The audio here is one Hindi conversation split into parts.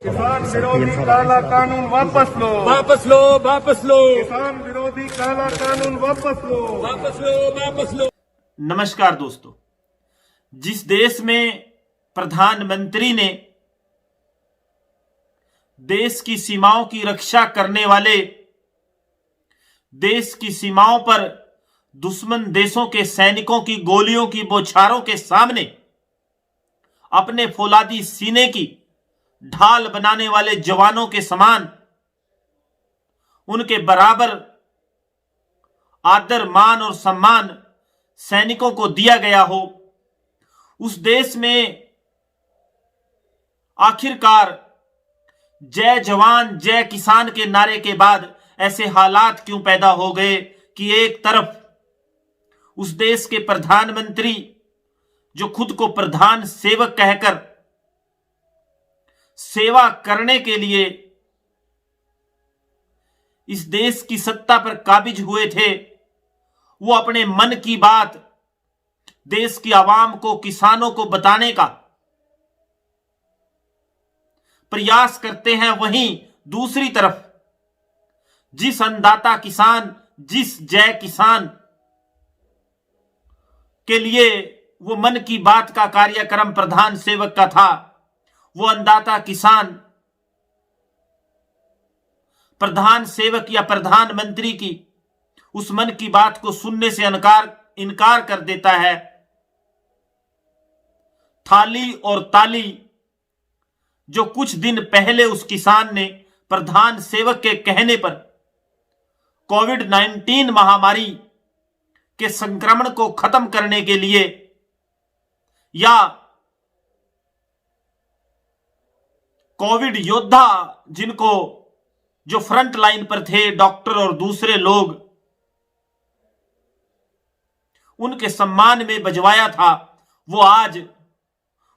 किसान विरोधी काला कानून वापस लो, वापस लो, वापस लो, किसान विरोधी काला कानून वापस लो, वापस लो, वापस लो। नमस्कार दोस्तों, जिस देश में प्रधानमंत्री ने देश की सीमाओं की रक्षा करने वाले, देश की सीमाओं पर दुश्मन देशों के सैनिकों की गोलियों की बौछारों के सामने अपने फौलादी सीने की ढाल बनाने वाले जवानों के समान उनके बराबर आदर, मान और सम्मान सैनिकों को दिया गया हो, उस देश में आखिरकार जय जवान जय किसान के नारे के बाद ऐसे हालात क्यों पैदा हो गए कि एक तरफ उस देश के प्रधानमंत्री जो खुद को प्रधान सेवक कहकर सेवा करने के लिए इस देश की सत्ता पर काबिज हुए थे, वो अपने मन की बात देश की आवाम को, किसानों को बताने का प्रयास करते हैं। वहीं दूसरी तरफ जिस अन्नदाता किसान, जिस जय किसान के लिए वो मन की बात का कार्यक्रम प्रधान सेवक का था, वो अन्नदाता किसान प्रधान सेवक या प्रधानमंत्री की उस मन की बात को सुनने से इनकार कर देता है। थाली और ताली जो कुछ दिन पहले उस किसान ने प्रधान सेवक के कहने पर कोविड-19 महामारी के संक्रमण को खत्म करने के लिए या कोविड योद्धा जिनको जो फ्रंट लाइन पर थे, डॉक्टर और दूसरे लोग, उनके सम्मान में बजवाया था, वो आज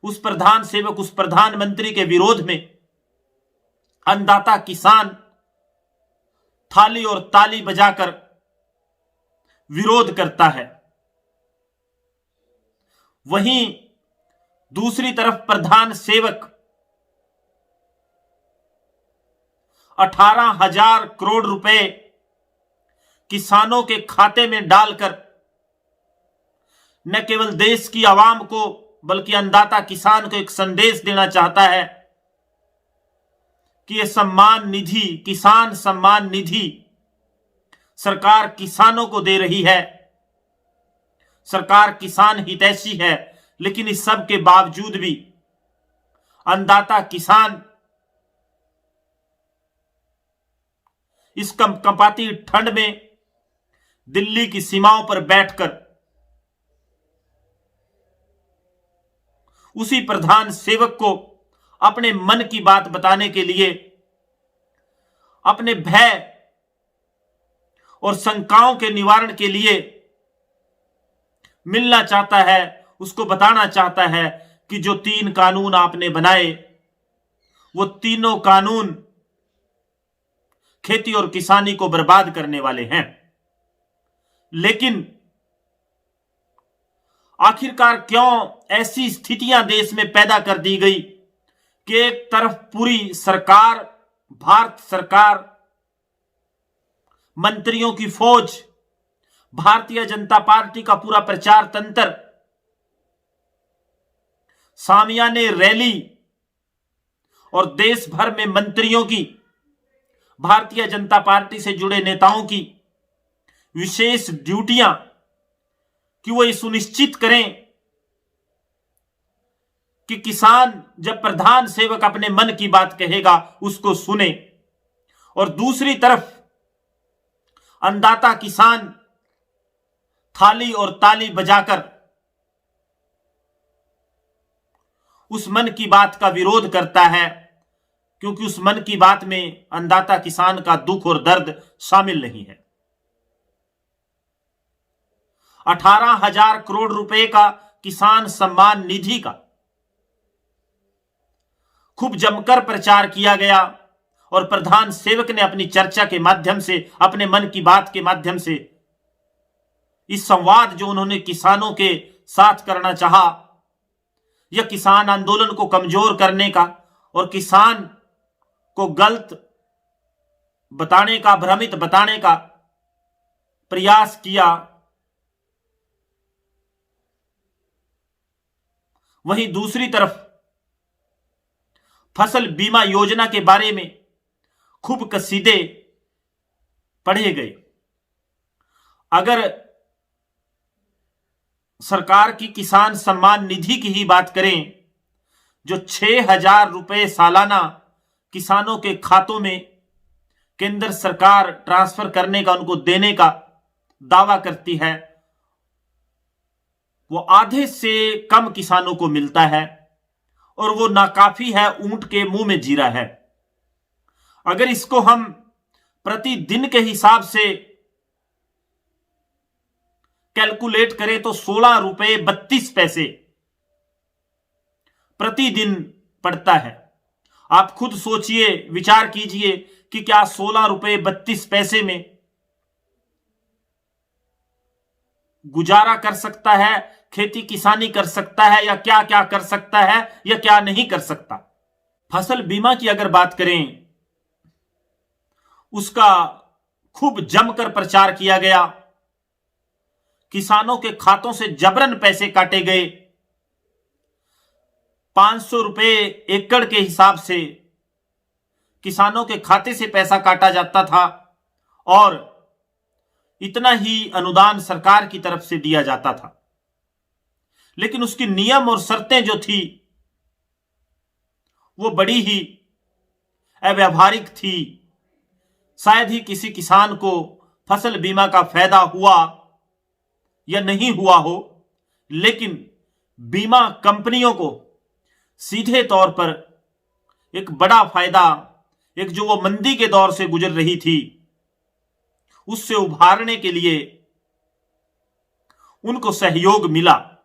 उस प्रधान सेवक, उस प्रधानमंत्री के विरोध में अन्नदाता किसान थाली और ताली बजाकर विरोध करता है। वहीं दूसरी तरफ प्रधान सेवक 18,000 करोड़ रुपए किसानों के खाते में डालकर न केवल देश की आवाम को बल्कि अन्नदाता किसान को एक संदेश देना चाहता है कि यह सम्मान निधि, किसान सम्मान निधि सरकार किसानों को दे रही है, सरकार किसान हितैषी है। लेकिन इस सब के बावजूद भी अन्नदाता किसान इस कंपाती ठंड में दिल्ली की सीमाओं पर बैठकर उसी प्रधान सेवक को अपने मन की बात बताने के लिए, अपने भय और शंकाओं के निवारण के लिए मिलना चाहता है, उसको बताना चाहता है कि जो 3 कानून आपने बनाए वो तीनों कानून खेती और किसानी को बर्बाद करने वाले हैं। लेकिन आखिरकार क्यों ऐसी स्थितियां देश में पैदा कर दी गई कि एक तरफ पूरी सरकार, भारत सरकार, मंत्रियों की फौज, भारतीय जनता पार्टी का पूरा प्रचार तंत्र, सामियाने रैली और देश भर में मंत्रियों की, भारतीय जनता पार्टी से जुड़े नेताओं की विशेष ड्यूटियां कि वो ये सुनिश्चित करें कि किसान जब प्रधान सेवक अपने मन की बात कहेगा उसको सुने, और दूसरी तरफ अन्नदाता किसान थाली और ताली बजाकर उस मन की बात का विरोध करता है, क्योंकि उस मन की बात में अन्नदाता किसान का दुख और दर्द शामिल नहीं है। 18,000 करोड़ रुपए का किसान सम्मान निधि का खूब जमकर प्रचार किया गया और प्रधान सेवक ने अपनी चर्चा के माध्यम से, अपने मन की बात के माध्यम से इस संवाद जो उन्होंने किसानों के साथ करना चाहा, यह किसान आंदोलन को कमजोर करने का और किसान को गलत बताने का, भ्रमित बताने का प्रयास किया, वहीं दूसरी तरफ फसल बीमा योजना के बारे में खूब कसीदे पढ़े गए। अगर सरकार की किसान सम्मान निधि की ही बात करें, जो 6,000 रुपए सालाना किसानों के खातों में केंद्र सरकार ट्रांसफर करने का, उनको देने का दावा करती है, वो आधे से कम किसानों को मिलता है और वो नाकाफी है, ऊंट के मुंह में जीरा है। अगर इसको हम प्रतिदिन के हिसाब से कैलकुलेट करें तो 16 रुपए 32 पैसे प्रतिदिन पड़ता है। आप खुद सोचिए, विचार कीजिए कि क्या 16 रुपए 32 पैसे में गुजारा कर सकता है, खेती किसानी कर सकता है, या क्या क्या कर सकता है या क्या नहीं कर सकता। फसल बीमा की अगर बात करें, उसका खूब जमकर प्रचार किया गया, किसानों के खातों से जबरन पैसे काटे गए। 500 रुपए एकड़ के हिसाब से किसानों के खाते से पैसा काटा जाता था और इतना ही अनुदान सरकार की तरफ से दिया जाता था। लेकिन उसकी नियम और शर्तें जो थी वो बड़ी ही अव्यावहारिक थी। शायद ही किसी किसान को फसल बीमा का फायदा हुआ या नहीं हुआ हो, लेकिन बीमा कंपनियों को सीधे तौर पर एक बड़ा फायदा, एक जो वो मंदी के दौर से गुजर रही थी, उससे उभारने के लिए उनको सहयोग मिला।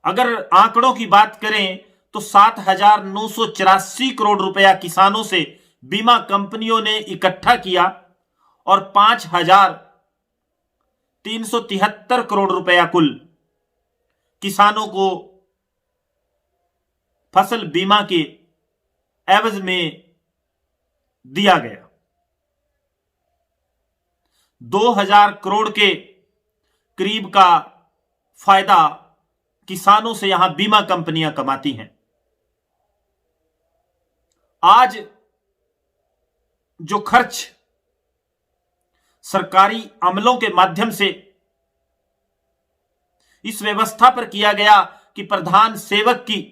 अगर आंकड़ों की बात करें तो 7,984 करोड़ रुपया किसानों से बीमा कंपनियों ने इकट्ठा किया और 5,373 करोड़ रुपया कुल किसानों को फसल बीमा के एवज में दिया गया। 2,000 करोड़ के करीब का फायदा किसानों से यहां बीमा कंपनियां कमाती हैं। आज जो खर्च सरकारी अमलों के माध्यम से इस व्यवस्था पर किया गया कि प्रधान सेवक की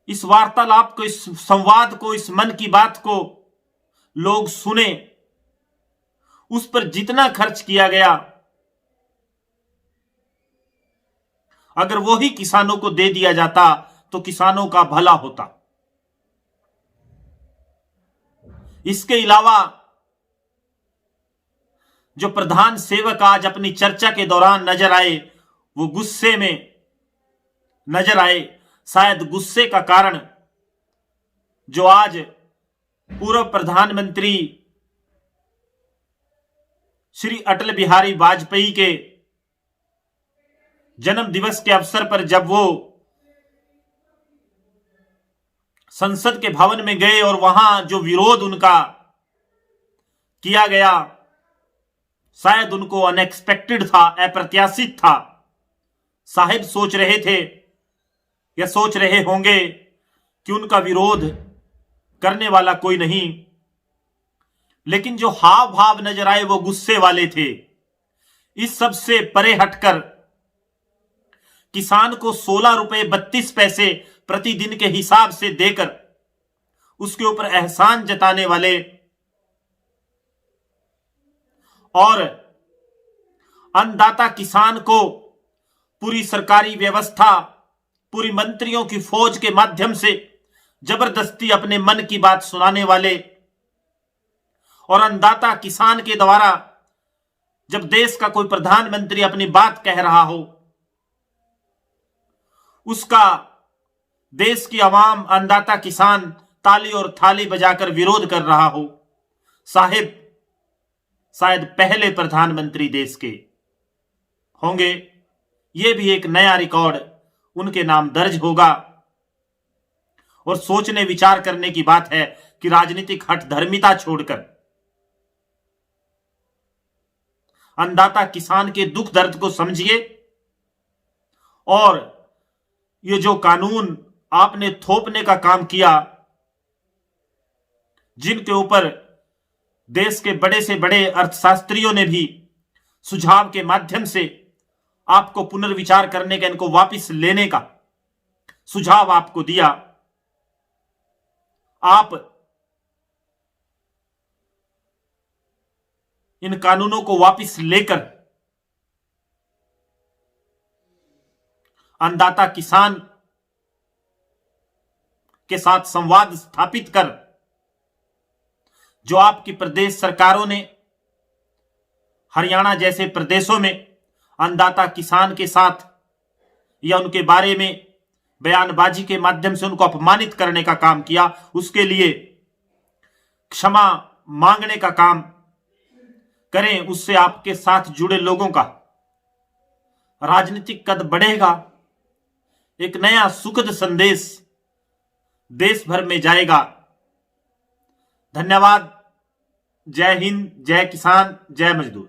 इस वार्तालाप को, इस संवाद को, इस मन की बात को लोग सुने, उस पर जितना खर्च किया गया, अगर वो ही किसानों को दे दिया जाता तो किसानों का भला होता। इसके अलावा जो प्रधान सेवक आज अपनी चर्चा के दौरान नजर आए, वो गुस्से में नजर आए। शायद गुस्से का कारण जो आज पूर्व प्रधानमंत्री श्री अटल बिहारी वाजपेयी के जन्म दिवस के अवसर पर जब वो संसद के भवन में गए और वहां जो विरोध उनका किया गया, शायद उनको अनएक्सपेक्टेड था, अप्रत्याशित था। साहिब सोच रहे थे या सोच रहे होंगे कि उनका विरोध करने वाला कोई नहीं, लेकिन जो हाव भाव नजर आए वो गुस्से वाले थे। इस सब से परे हटकर किसान को 16 रुपए 32 पैसे प्रतिदिन के हिसाब से देकर उसके ऊपर एहसान जताने वाले और अन्नदाता किसान को पूरी सरकारी व्यवस्था, पूरी मंत्रियों की फौज के माध्यम से जबरदस्ती अपने मन की बात सुनाने वाले और अन्नदाता किसान के द्वारा जब देश का कोई प्रधानमंत्री अपनी बात कह रहा हो, उसका देश की आवाम, अन्नदाता किसान ताली और थाली बजाकर विरोध कर रहा हो। साहिब शायद पहले प्रधानमंत्री देश के होंगे। यह भी एक नया रिकॉर्ड उनके नाम दर्ज होगा। और सोचने विचार करने की बात है कि राजनीतिक हठधर्मिता छोड़कर अन्नदाता किसान के दुख दर्द को समझिए और ये जो कानून आपने थोपने का काम किया, जिनके ऊपर देश के बड़े से बड़े अर्थशास्त्रियों ने भी सुझाव के माध्यम से आपको पुनर्विचार करने का, इनको वापस लेने का सुझाव आपको दिया, आप इन कानूनों को वापस लेकर अन्नदाता किसान के साथ संवाद स्थापित कर, जो आपकी प्रदेश सरकारों ने हरियाणा जैसे प्रदेशों में अन्नदाता किसान के साथ या उनके बारे में बयानबाजी के माध्यम से उनको अपमानित करने का काम किया, उसके लिए क्षमा मांगने का काम करें। उससे आपके साथ जुड़े लोगों का राजनीतिक कद बढ़ेगा, एक नया सुखद संदेश देश भर में जाएगा। धन्यवाद। जय हिंद, जय किसान, जय मजदूर।